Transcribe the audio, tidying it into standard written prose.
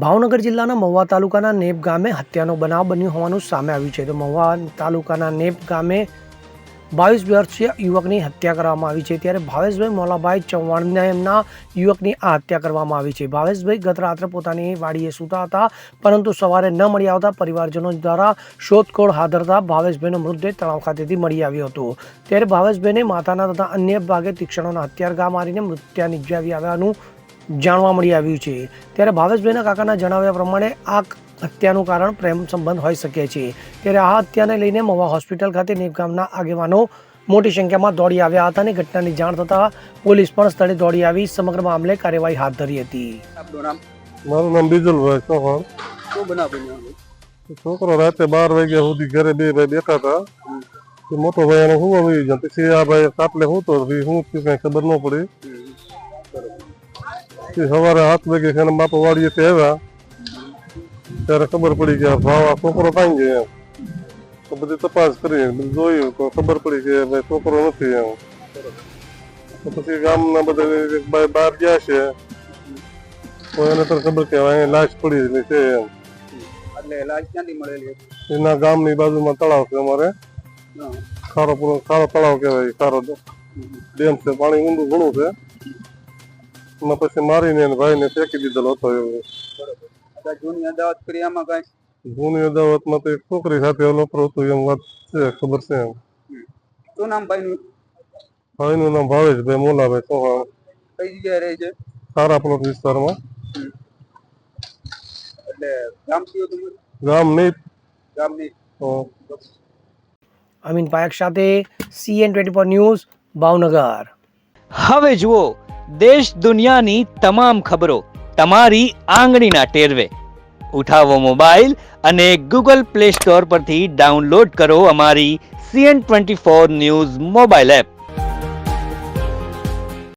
ભાવનગર જિલ્લાના મહુવા તાલુકાના નેપ ગામે હત્યાનો બનાવ બન્યો હોવાનું સામે આવ્યું છે. તો મહુવા તાલુકાના નેપ ગામે 22 વર્ષીય યુવકની હત્યા કરવામાં આવી છે. ત્યારે ભાવેશભાઈ મોલાભાઈ ચૌહાણ નામના યુવકની આ હત્યા કરવામાં આવી છે. ભાવેશભાઈ ગત રાત્રે પોતાની વાડીએ સૂતા હતા, પરંતુ સવારે ન મળી આવતા પરિવારજનો દ્વારા શોધખોળ હાથ ધરતા ભાવેશભાઈનો મૃતદેહ તળાવ ખાતેથી મળી આવ્યો હતો. ત્યારે ભાવેશભાઈને માથાના તથા અન્ય ભાગે તીક્ષ્ણોના હથિયાર ઘા મારીને મૃત્યુ નિપજાવી આવ્યાનું જાણવા મળી આવ્યું છે. ત્યારે ભાવેશભાઈના કાકાના જણાવ્યા પ્રમાણે આ હત્યાનું કારણ પ્રેમ સંબંધ હોઈ શકે છે. ત્યારે આ હત્યાને લઈને મહુવા હોસ્પિટલ ખાતે નેપ ગામના આગેવાનો મોટી સંખ્યામાં દોડી આવ્યા હતા અને ઘટનાની જાણ થતાં પોલીસ પણ સ્થળે દોડી આવી સમગ્ર મામલે કાર્યવાહી હાથ ધરી હતી. મારું નામ બીજલભાઈ ચૌહાણ. શું બનાવ બન્યો? છોકરો રાતે 12 વાગ્યા સુધી ઘરે બે ભાઈ બેઠા હતા. મોટો ભાઈ એનો હું આવી ગયો, પછી આ ભાઈ કાટલે હું તો હું કઈ ખબર ન પડી. સવારે 7 વાગે બાપા વાડીએ આવ્યા ત્યારે ખબર પડી કે ભાવ આ છોકરો કાંઈ ગયો એમ. તો બધી તપાસ કરી જોયું તો ખબર પડી કે ભાઈ છોકરો નથી એમ. તો પછી ગામના બધા બહાર ગયા છે તો એને તો ખબર કે અહીંયા લાશ પડી છે એમ. એટલે લાશ ક્યાંથી મળેલી હતી? એના ગામની બાજુમાં તળાવ છે અમારે, ખારો તળાવ કહેવાય, ખારો ડેમ છે, પાણી ઊંડું ઘણું છે. એમાં પછી મારીને ભાઈને ફેંકી દીધેલો હતો. એવું જૂની અદાવત કરી આમાં કઈ? જૂની અદાવતમાં તો એક છોકરી સાથે લફરો હતો એમ વાત છે, ખબર છે એમ. શું નામ ભાઈનું? ભાઈનું નામ ભાવેશભાઈ મોલાભાઈ ચૌહાણ. કઈ જગ્યાએ રહે છે? સારા પ્લોટ વિસ્તારમાં. એટલે ગામ કયું તમારું? ગામ નહીં. ગામ નહીં. અમીન પાયક સાથે CN24 ન્યૂઝ ભાવનગર. હવે જુઓ દેશ દુનિયાની તમામ ખબરો તમારી આંગળીના ટેરવે. ઉઠાવો મોબાઈલ અને Google Play Store પરથી ડાઉનલોડ કરો અમારી CN24 ન્યૂઝ મોબાઈલ એપ.